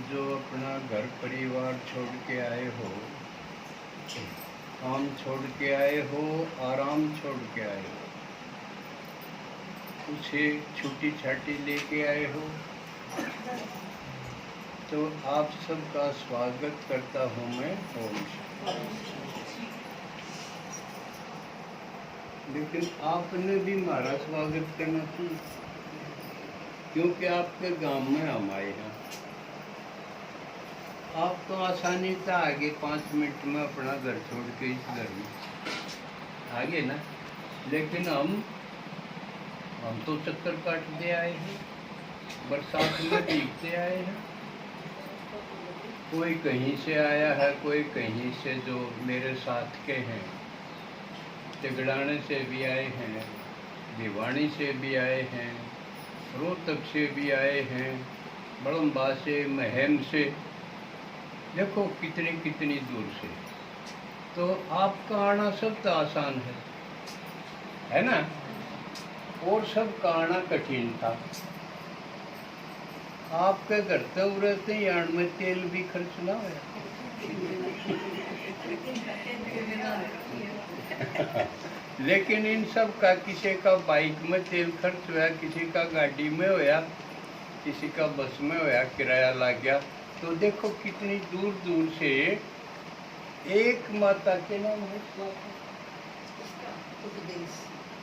जो अपना घर परिवार छोड़ के आए हो, काम छोड़ के आए हो, आराम छोड़ के आए हो, कुछ छुट्टी छाटी लेके आए हो, तो आप सबका स्वागत करता हूँ मैं। ओम शांति। लेकिन आपने भी हमारा स्वागत करना चाहिए, क्योंकि आपके गांव में हम आए हैं। आप तो आसानी से आगे 5 मिनट में अपना घर छोड़ के इस घर में आगे ना, लेकिन हम तो चक्कर काटते आए हैं, बरसात में भीगते आए हैं। कोई कहीं से आया है, कोई कहीं से, जो मेरे साथ के हैं, तिगड़ाने से भी आए हैं, भिवानी से भी आए हैं, रोहतक से भी आए हैं, बड़म्बा से, महम से, देखो कितनी कितनी दूर से। तो आपका आना सब तो आसान है ना, और सब का आना कठिन था। आपके घर तो रहते हैं, यार्ड में तेल भी खर्च ना हो। लेकिन इन सब का, किसी का बाइक में तेल खर्च हुआ, किसी का गाड़ी में होया, किसी का बस में होया, किराया लग गया। तो देखो कितनी दूर दूर से एक माता के नाम है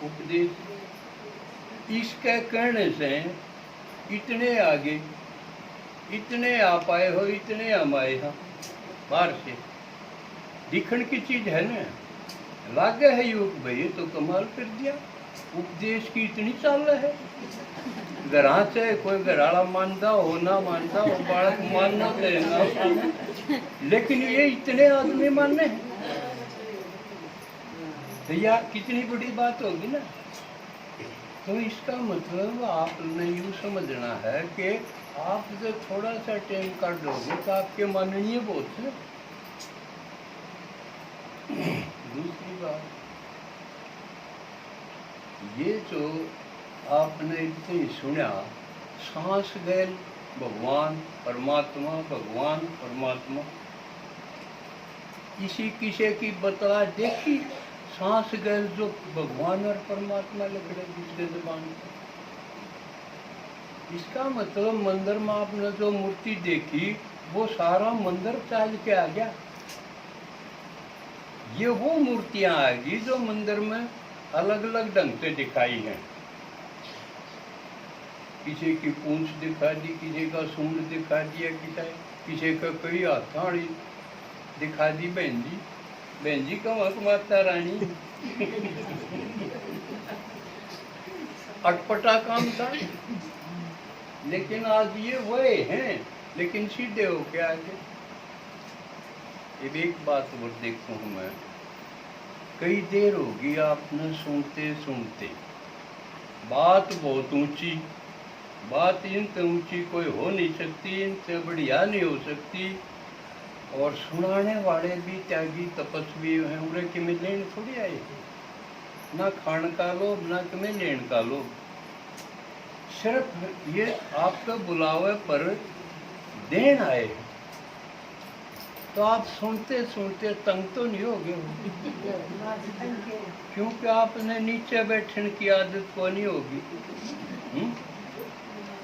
उपदेश, इसके कहने से इतने आगे, इतने आप आए हो, इतने हम आए हैं बाहर से। दिखण की चीज है ना, लागे है योग भाई, तो कमाल कर दिया। उपदेश की इतनी चाल है। घरा से कोई घराड़ा मानता हो ना मानता हो, बालक मानना देना, लेकिन ये इतने आदमी मानने हैं, तो यार कितनी बड़ी बात होगी ना। तो इसका मतलब आपने यूँ समझना है कि आप जो थोड़ा सा टाइम काट लोगे तो आपके माननीय बहुत है। दूसरी बात, ये जो आपने इतनी सुना, सांस गैल भगवान परमात्मा, भगवान परमात्मा, किसी किसी की बतला देखी, सांस गैल जो भगवान और परमात्मा लिख रहे दूसरे जबान पर। इसका मतलब मंदिर में आपने जो मूर्ति देखी, वो सारा मंदिर चाल के आ गया। ये वो मूर्तियां आ गई जो मंदिर में अलग अलग ढंग से दिखाई हैं। किसी की पूंछ दिखा दी, किसी का सूंड दिखा दिया, किसी का कोई हथौड़ी दिखा दी। बहन जी का मत माता रानी अटपटा काम था। लेकिन आज ये वही हैं, लेकिन सीधे हो के आगे। एक बात और देखता हूँ मैं, कई देर होगी आपने सुनते सुनते, बात बहुत ऊंची, बात इनसे ऊंची कोई हो नहीं सकती, इनसे बढ़िया नहीं हो सकती। और सुनाने वाले भी त्यागी तपस्वी हैं, उरे कि में लेन थोड़ी आए, ना खान का लोभ, ना कि में लेन का लोभ। सिर्फ ये आपका बुलावे पर देन आए, तो आप सुनते सुनते तंग तो नहीं हो गए, क्योंकि आपने नीचे बैठने की आदत को नहीं होगी।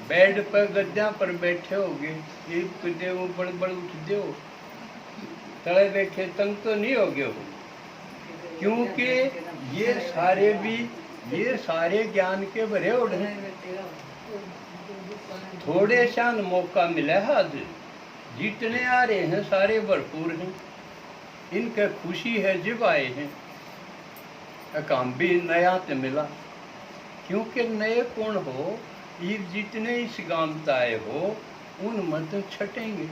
बेड पर गद्दा पर बैठे होगे, एक दे बड़ उठ दो, तले बैठे तंग तो नहीं हो गए हो, क्योंकि ये सारे ज्ञान के भरे उड़ हैं। थोड़े शान मौका मिला है, आज जितने आ रहे हैं सारे भरपूर हैं, इनके खुशी है जब आए हैं। काम भी नया तो मिला, क्योंकि नए कौन हो, ये जितने इस गांव से आए हो उन मत छटेंगे,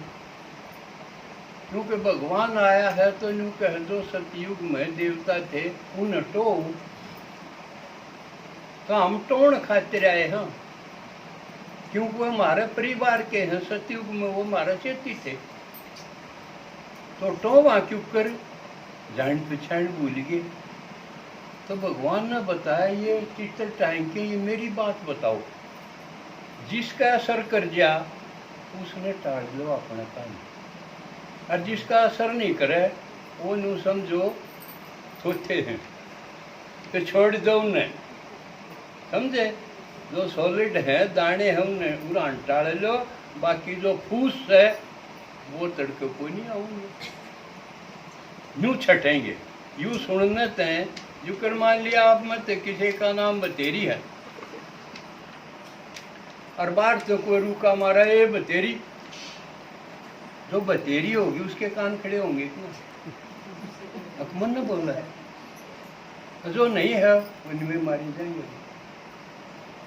क्योंकि भगवान आया है। तो यूँ कह दो सतयुग में देवता थे, उन टो तो हम टोण खातिर आए हैं, क्योंकि वो हमारे परिवार के हैं। सतयुग में वो हमारा चेती थे, तो टो वहाँ क्यों कर जान पहचान भूल गए। तो भगवान ने बताया, ये चित्र टाइम के, ये मेरी बात बताओ, जिसका असर कर जा उसने टाल लो अपने काम, और जिसका असर नहीं करे वो नू समझो थोथे हैं तो छोड़ दो उन्हें, समझे। जो सॉलिड है दाने हैं उन्हें उड़ान टाल लो, बाकी जो फूस है वो तड़के को नहीं आऊंगे, यूं छटेंगे। यूं सुनने तय जुकर मान लिया आप मत किसी का नाम बतेरी है और बाहर तो कोई रूका मारा ये बतेरी, जो बतेरी होगी उसके कान खड़े होंगे क्यों? अकमन ने बोला है, जो नहीं है उनमें मारे जाएंगे।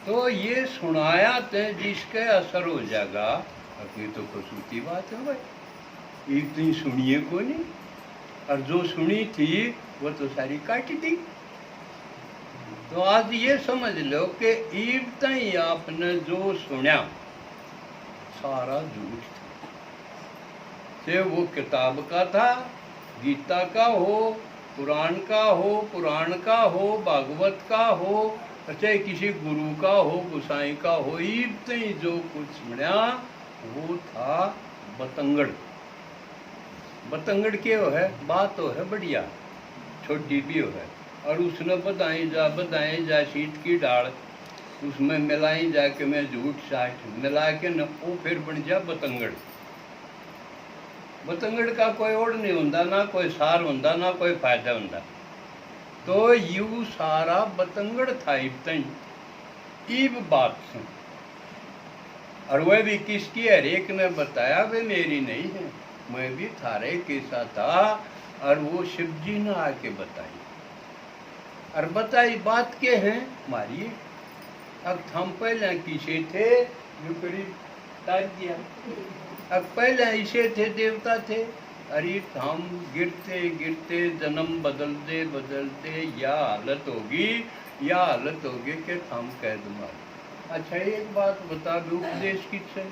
तो ये सुनाया ते जिसके असर हो जाएगा, अब ये तो कसूती बात है भाई, एक दिन सुनिए को नहीं, और जो सुनी थी वो तो सारी काटी थी। तो आज ये समझ लो कि ईब तई आपने जो सुना सारा झूठ था, चाहे वो किताब का था, गीता का हो, कुरान का हो, पुराण का हो, भागवत का हो, चाहे किसी गुरु का हो, गुसाई का हो, ईब तई जो कुछ सुना वो था बतंगड़। बतंगड़ के है बात तो है बढ़िया, छोटी भी है, और उसने बताई जा शीत की डाल, उसमें मिलाई जा के मैं झूठ साठ मिला के न वो फिर बन जा बतंगड़। बतंगड़ का कोई ओढ़ नहीं होता, ना कोई सार होता, ना कोई फायदा होता। तो यू सारा बतंगड़ था इब तई, ईब बात सुन, और वह भी किसकी, हर एक ने बताया वे मेरी नहीं है, मैं भी थारे कैसा था, और वो शिव जी ने आके बताई, और बताई बात के हैं मारिए। अब हम पहले किसे थे जो करीब तार दिया, अब पहले इसे थे देवता थे, अरे हम गिरते गिरते जन्म बदलते बदलते या हालत होगी कि हम कैद मार। अच्छा एक बात बता दो, उपदेश किससे?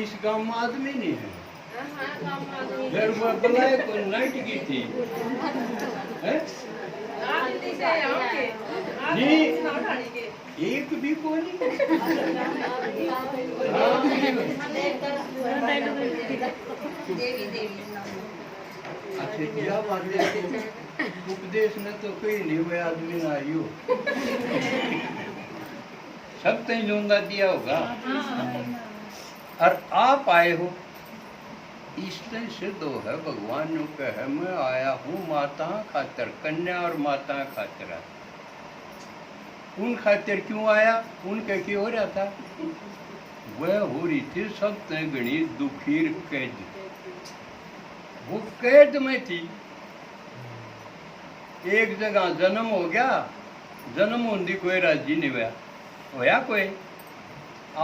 इस गांव में आदमी नहीं है, घर में बुलाए कोई नाइट की थी नहीं, एक भी कोई नहीं। अच्छा क्या बात है, उपदेश ने तो कोई नहीं हुआ आदमी ना आई हो, सब तई लूंगा दिया होगा, और आप आए हो इसलिए सिद्ध हो है भगवान ने कहे मैं आया हूँ माता खातिर, कन्या और माता खातिर। उन खातिर क्यों आया, उनके क्यों हो रहा था, वह हो रही थी सब गणी दुखीर कैद, वो कैद में थी। एक जगह जन्म हो गया, जन्म होने कोई राजी नहीं होया कोई,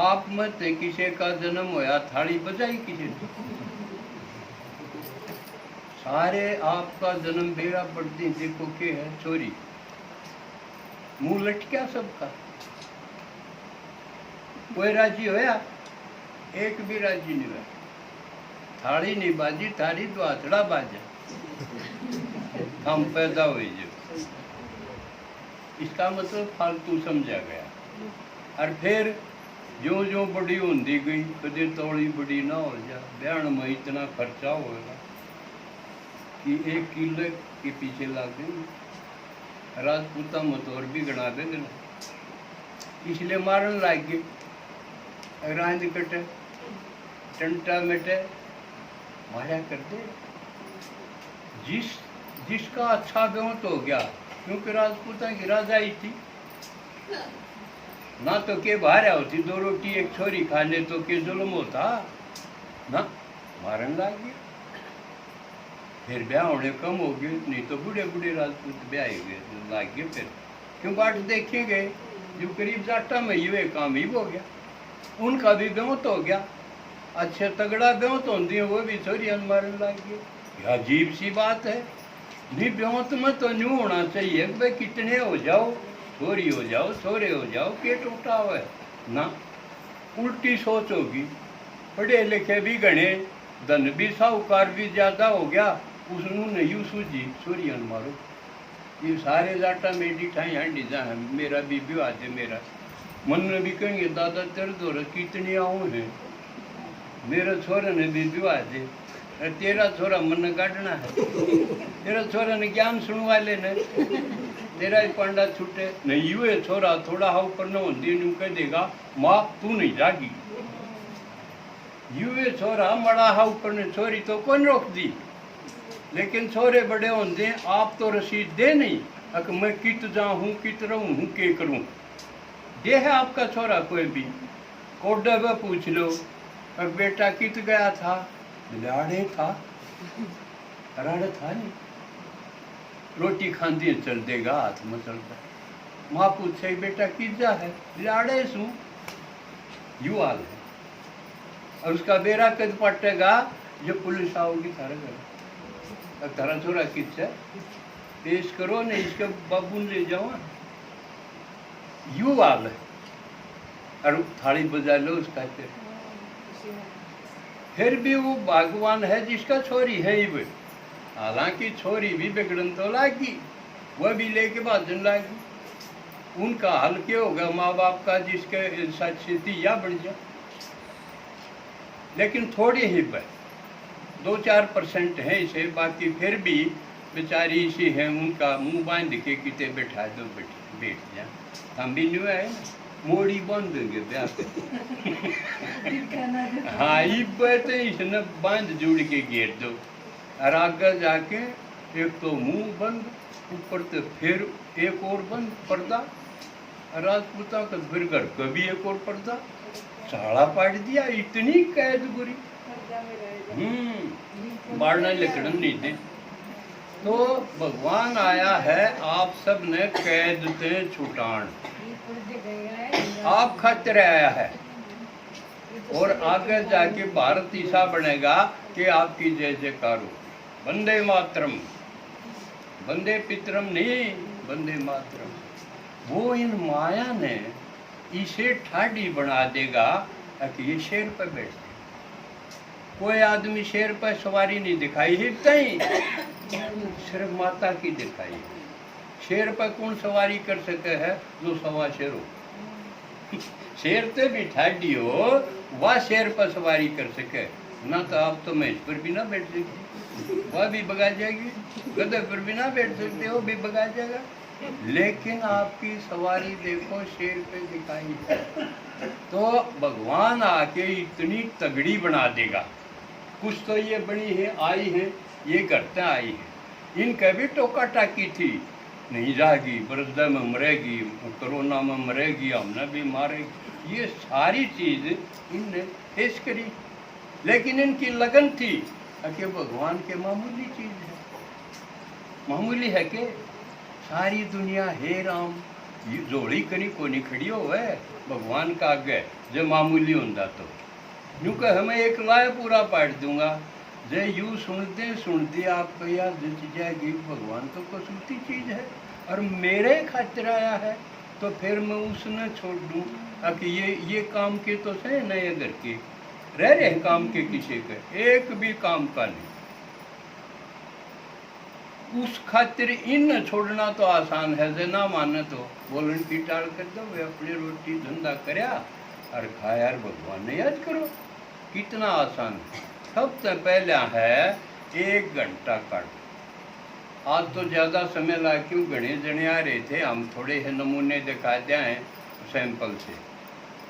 आप मत किसी का जन्म होया थाली बजाई किसी ने, सारे आपका जन्म बेड़ा पड़ती देखो के है चोरी, मुंह लटक्या सबका, कोई राजी होया, एक भी राजी नहीं हुआ, थाली नहीं बाजी, थाली तो आथड़ा बाजा, हम पैदा हुए जो, इसका मतलब फालतू समझा गया। और फिर जो जो बड़ी होती गई, कदे तोड़ी बड़ी ना हो जा, ब्याह में इतना खर्चा होगा कि 1 किलो के पीछे लग गए, राजपूता मत और भी गणा देंगे, इसलिए मारन लग गए, रांद कटे टंटा मिटे मारा करते। जिसका अच्छा बेहोत हो गया, क्योंकि राजपूता की राजाई थी ना, तो के बाहर होती 2 रोटी 1 छोरी खा ले तो के जुल्म होता ना, मारन लग गया। फिर ब्याह होने कम हो गए, नहीं तो बूढ़े बूढ़े राजपूत ब्याह गए लाग गए, फिर क्यों बाट देखेंगे जो करीब जाटा में ये काम ही हो गया, उनका भी बेहोत हो गया, अच्छे तगड़ा बेहोत होती है, वो भी छोरी मारन लग गए। अजीब सी बात है, नहीं बेहोत में तो न्यू होना चाहिए भाई कितने हो जाओ, छोरी हो जाओ छोरे हो जाओ, के टूटा हुआ है ना, उल्टी सोच होगी। पढ़े लिखे भी गणे, धन भी साहूकार भी ज्यादा हो गया, उसनू नहीं सूझी छोरियन मारो, ये सारे जाटा मेरी ठाई हांडी जा, मेरा बीबी आज मेरा मन में भी कहेंगे दादा तेरे तो कितनी आऊँ है, मेरे छोरे ने भी विवाह दे, तेरा छोरा मन काटना है, तेरा छोरा ने ज्ञान सुनवा लेने, तेरा ही पांडा छूटे नहीं, यू छोरा थोड़ा हा ऊपर न होती कह देगा माँ तू नहीं जागी, यू छोरा मड़ा हा ऊपर ने छोरी तो कौन रोक दी, लेकिन छोरे बड़े होते आप तो रसीद दे नहीं, अक मैं कित जाऊँ कित रहूँ हूँ के करूँ, दे है आपका छोरा कोई भी कोडे में पूछ लो, अब बेटा कित गया था, लाड़े था, राड़े था नहीं, रोटी खांदी चल देगा हाथ में चलता, माँ पूछे बेटा कित जा है, लाड़े सू, यू हाल है, और उसका बेरा कद पटेगा जो पुलिस आओगी थारे घर, अब थारा छोरा कित है, पेश करो नहीं इसके बाबू ले जाओ, यू हाल है, और थाली बजा लो उसका, फिर भी वो भगवान है जिसका छोरी है ही वो, हालांकि छोरी भी बिगड़न तो लागी, वह भी लेके भाजन लागी, उनका हल क्या होगा माँ बाप का जिसके स्थिति या बढ़ जाए, लेकिन थोड़ी ही पर 2-4% है इसे, बाकी फिर भी बेचारी इसी है, उनका मुंह बांध के किते बैठा दो बैठ जा, हम भी न्यू आए ना मोड़ी बांध देंगे ब्याह पे हाँ तो इसने बांध जुड़ के घेर दो, और आगे जाके एक तो मुंह बंद, ऊपर तो फिर एक और बंद पर्दा, राजपूता का फिर घर का भी एक और पर्दा, साड़ा पाट दिया, इतनी कैद बुरी, बाढ़ना लकड़न नहीं दे, तो भगवान आया है आप सब ने कैद से छुटान, आप खातिर आया है, और आगे जाके भारत ऐसा बनेगा कि आपकी जय जयकार हो, वंदे मातरम, वंदे पितरम नहीं वंदे मातरम, वो इन माया ने इसे ठाडी बना देगा कि ये शेर पर बैठे, कोई आदमी शेर पर सवारी नहीं दिखाई हिरता ही, सिर्फ माता की दिखाई, शेर पर कौन सवारी कर सके है, जो सवा शेर हो, शेर तो भी ठाडी हो, वह शेर पर सवारी कर सके ना, तो आप तो मैच पर भी ना बैठ सकते, वह भी भगा जाएगी, गधे पर भी ना बैठ सकते हो, भी भगा जाएगा, लेकिन आपकी सवारी देखो शेर पे दिखाई है, तो भगवान आके इतनी तगड़ी बना देगा, कुछ तो ये बड़ी है आई है, ये करते आई है, इनका भी टोका टाकी थी, नहीं जाएगी बरसदा में मरेगी, कोरोना में मरेगी, हमने भी मारेगी, ये सारी चीज इनने पेश करी, लेकिन इनकी लगन थी कि भगवान के मामूली चीज है, मामूली है कि सारी दुनिया हे राम ये जोड़ी करी को नहीं खड़ी हो है भगवान का आगे, जो मामूली होता तो यूँ कह हमें एक लाए पूरा पाट दूंगा, जे यूँ सुनते सुनते आपको याद जच जाएगी भगवान तो कसूती चीज़ है, और मेरे खातिर आया है, तो फिर मैं उसने छोड़ दूँ कि ये काम के तो से नए घर के रह रहे काम के किसी के एक भी काम का नहीं, उस खातिर इन छोड़ना तो आसान है, जे ना माने तो बोलन की टाल कर दो, वे अपनी रोटी धंधा करया और खाया और भगवान ने याद करो, कितना आसान है। सबसे पहले है 1 घंटा काट, आज तो ज़्यादा समय ला क्यों घने जने आ रहे थे, हम थोड़े से नमूने दिखा दिया हैं सैंपल से,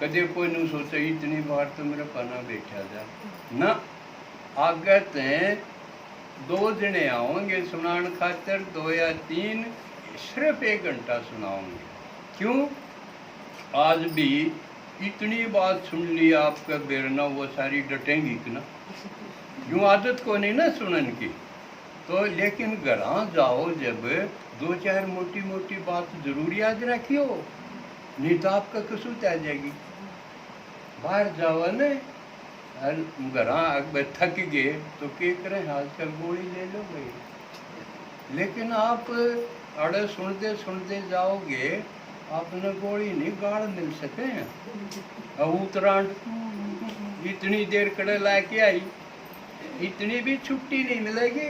कदे कोई नहीं सोचे इतनी बार तो मेरा पना बैठा जा ना, आगे ते 2 जने आओगे सुनान खातर, 2 या 3 सिर्फ 1 घंटा सुनाओगे, क्यों आज भी इतनी बात सुन ली आपका बेरना वो सारी डटेंगी कि ना, यूँ आदत को नहीं ना सुनन की, तो लेकिन घरा जाओ जब 2-4 मोटी मोटी बात जरूर याद रखियो, नहीं तो आपका कसूत आ जाएगी, बाहर जाओ न घरा थक गए तो क्या करें आजकल गोली ले लो भाई, लेकिन आप अड़े सुनते सुनते जाओगे, आपने गोली नहीं गाड़ मिल सके, अब उत्तरायण इतनी देर कड़े ला के आई, इतनी भी छुट्टी नहीं मिलेगी,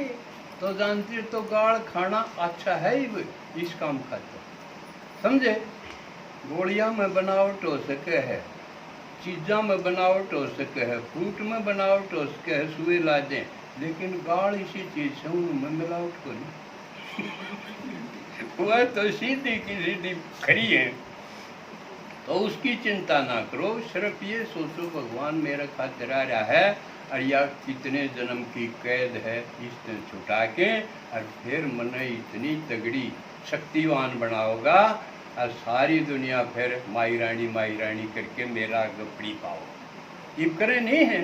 तो जानते तो गाड़ खाना अच्छा है ही इस काम खाते, समझे। गोलियां में बनावट हो सके है, चीज़ों में बनावट हो सके है, फ्रूट में बनावट हो सके है, सुई ला दें, लेकिन गाल इसी चीज़ से उनमें मिलावट को नहीं। वह तो सीधी की सीधी खरी है, तो उसकी चिंता ना करो, सिर्फ ये सोचो भगवान मेरा खातिर आ रहा है और या कितने जन्म की कैद है इसने छुटा के, और फिर मन इतनी तगड़ी शक्तिवान बनाओगा और सारी दुनिया फिर माई रानी करके मेरा गपड़ी पाओ। ये करे नहीं है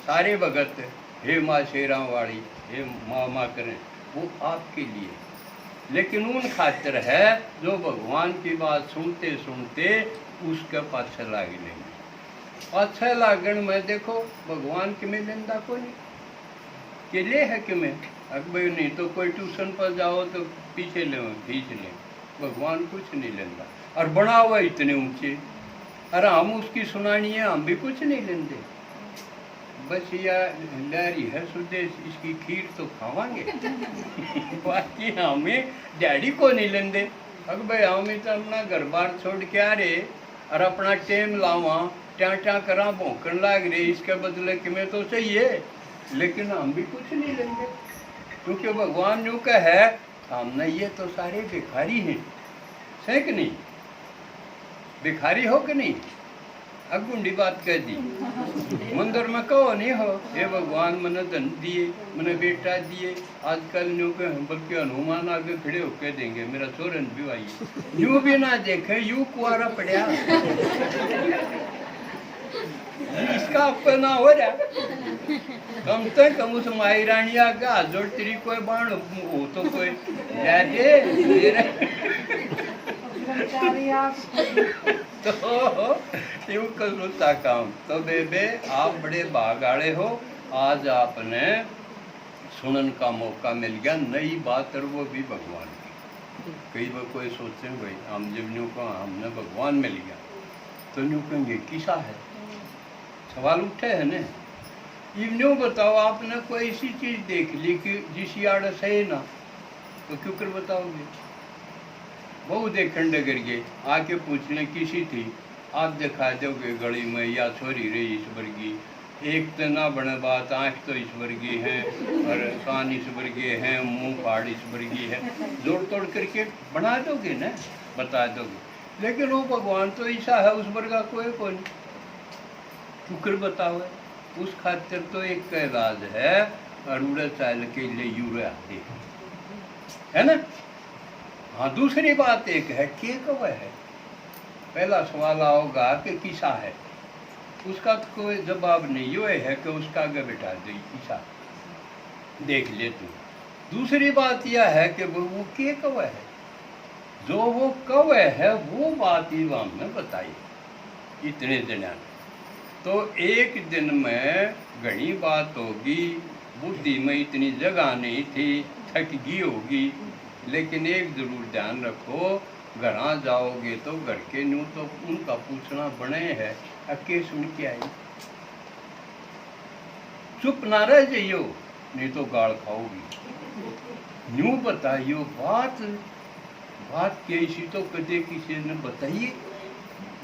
सारे भगत, हे माँ शेरा वाली, हे माँ करें, वो आपके लिए, लेकिन उन खातिर है जो भगवान की बात सुनते सुनते उसके पाछे लाग लेंगे। पाछे लागण में देखो भगवान के में लेंदा को नहीं के ले है कि मैं अकबर नहीं तो कोई ट्यूशन पर जाओ तो पीछे ले खींच ले, भगवान कुछ नहीं लेंदा और बना हुआ इतने ऊंचे, अरे हम उसकी सुनानी है हम भी कुछ नहीं लेंदे, बस यह लहरी है सुदेश इसकी खीर तो खावांगे बाकी हमें डैडी को नहीं लेंदे। अब भाई हमें तो अपना घर बार छोड़ के आ रहे और अपना टेम लावा ट्या करा भौंकन लाग रहे, इसके बदले कि मैं तो सही है, लेकिन हम भी कुछ नहीं लेंगे, क्योंकि भगवान जो का है हमने ये तो सारे भिखारी हैं, है कि नहीं, भिखारी हो कि नहीं, अगुंडी बात कह दी मंदिर में कहो नहीं हो, हे भगवान मैंने धन दिए, मैंने बेटा दिए, आजकल न्यू के बल्कि हनुमान आगे खड़े होके देंगे मेरा सोरन भी आई, यूं भी ना देखे यूं कुआरा पड़ा इसका अपना हो रहा, कम से कम उस माई रानी आगे हाजोड़ तेरी कोई बाण हो तो कोई तो यूं कसुता काम। तो बेबे आप बड़े भागाड़े हो, आज आपने सुनन का मौका मिल गया, नई बात और वो भी भगवान की। कई बार कोई सोचते हैं भाई हम जब न्यू को हमने भगवान मिल गया तो न्यू कहेंगे किसा है, सवाल उठे है न, न्यू बताओ आपने कोई ऐसी चीज देख ली कि जिस यार्ड सही ना, तो क्यों कर बताओगे, बहु देखने डगर गए आके पूछने किसी थी, आप दिखा दोगे गली में या छोरी रही ईश्वर की, एक तो ना बने बात, आँख तो ईश्वर की है और कान ईश्वर के हैं, मुंह फाड़ ईश्वर की है, जोड़ तोड़ करके बना दोगे ना, बता दोगे, लेकिन वो भगवान तो ऐसा है उस वर्ग का कोई कौन शुक्र बताओ, उस खातिर तो एक का इलाज है अरूड़ा चाल के लिए यूरिया है ना। हाँ दूसरी बात एक है के कब है, पहला सवाल आओगा कि किसा है, उसका तो कोई जवाब नहीं, ये है कि उसका आगे बिठा दे किसा देख ले तू। दूसरी बात यह है कि वो के कब है, जो वो कब है वो बात ही हमने बताई इतने दिन, तो एक दिन में घनी बात होगी, बुद्धि में इतनी जगह नहीं थी, थक गई होगी, लेकिन एक जरूर ध्यान रखो, घर जाओगे तो घर के न्यू तो उनका पूछना बने है, अके सुन के आई, चुप ना रह जाइयो नहीं तो गाल खाओगी, न्यू बताइयो बात कैसी तो कदे किसी ने बताइए,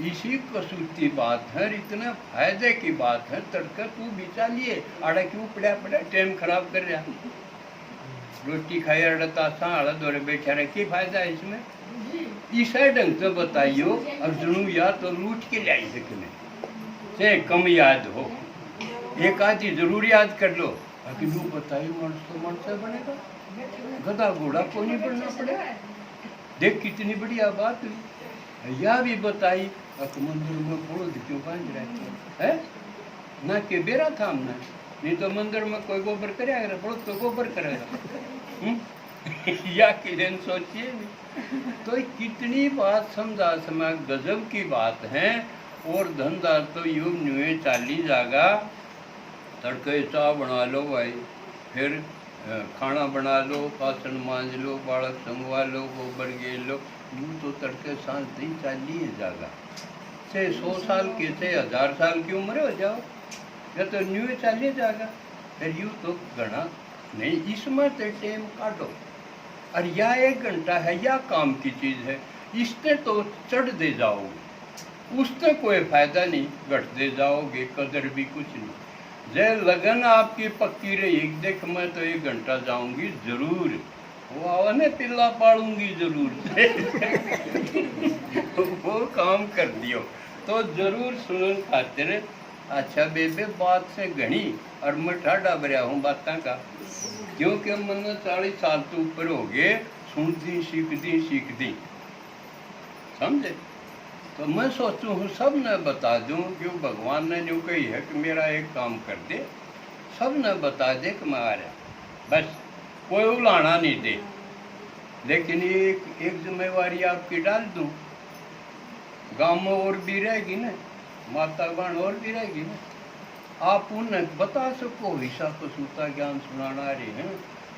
इसी कसूती बात है, इतना फायदे की बात है, तड़का तू बिचा लिए आड़ा क्यों पड़ा टाइम खराब कर रहा, रोटी खाई अड़ता साड़ा दौरे बैठा रहे, क्या फायदा है इसमें, ईसा ढंग से बताइयो, अब जुनू या तो लूट के ले आई सकने से कम याद हो, एक आधी जरूर याद कर लो, बाकी वो बताइयो मनसा बनेगा, गधा घोड़ा को नहीं बनना पड़ेगा, देख कितनी बढ़िया बात हुई, या भी बताई मंदिर में बड़ोद क्यों बांध रहे है ना, के बेरा था हमने, नहीं तो मंदिर में कोई गोबर करेगा, बड़ोद तो गोबर करेगा या किरण सोचिए, तो कितनी बात समझा समय गजब की बात है। और धंधा तो यूं न्यूए चाली जागा, तड़के चाय बना लो भाई, फिर खाना बना लो, बासन मांज लो, बालक संगवा लो, गोबर गेल लो, यूँ तो तड़के सांझ नहीं चाली जागा, से 100 साल के से 1000 साल की उम्र हो जाओ, या तो न्यू चालिए जाएगा, फिर यूँ तो गणा नहीं, इसमें तो टाइम काटो, और या 1 घंटा है या काम की चीज़ है, इससे तो चढ़ दे जाओगे, उससे कोई फायदा नहीं, घट दे जाओगे, कदर भी कुछ नहीं। जय लगन आपकी पक्की रही, देख मैं तो 1 घंटा जाऊंगी जरूर, वो आवने पिल्ला पालूंगी जरूर वो काम कर दियो तो जरूर सुनन खातिर। अच्छा बेबे बात से घनी और मैं ठाडा भरिया हूँ बातों का, क्योंकि मैंने 40 साल तो ऊपर हो गए, सुनती सीखती समझे। तो मैं सोचूं हूँ सब ने बता दूं, क्यों भगवान ने जो कही है कि मेरा एक काम कर दे, सब ने बता दे कि मैं आ रहा, बस कोई उलाना नहीं दे। लेकिन एक जिम्मेवारी आपकी डाल दूं, गांव में और भी रहेगी ना, माता बहन और भी रहेगी ना, आप उन्हें बता सको, हिस्सा पशुता ज्ञान सुनाना रहे हैं,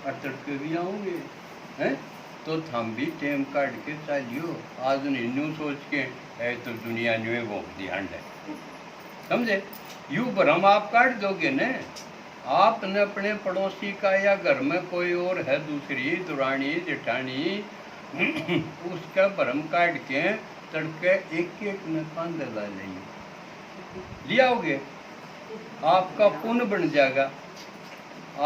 अटक के भी आऊँगे हैं, तो थम भी टेम काट के चलियो। आज न्यू सोच के है तो दुनिया न्यू वो ध्यान है, समझे। यू भ्रम आप काट दोगे न, आपने अपने पड़ोसी का या घर में कोई और है दूसरी दुरानी जेठानी उसका भ्रम काट के तड़के एक में कांधे ला लियाओगे, आपका पुण्य बन जाएगा,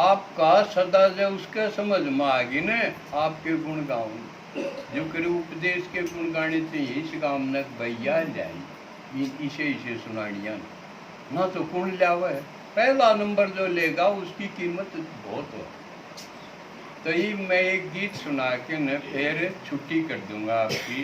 आपका सदा से उसके समझ में आ गई न, आपके गुण गाऊंगे जो करे उपदेश के गुण गाने चाहिए। इस काम ने भैया जाए इसे सुनानिया ना तो कौन लियावे, पहला नंबर जो लेगा उसकी कीमत बहुत हो। तो ये मैं एक गीत सुना के न फिर छुट्टी कर दूंगा आपकी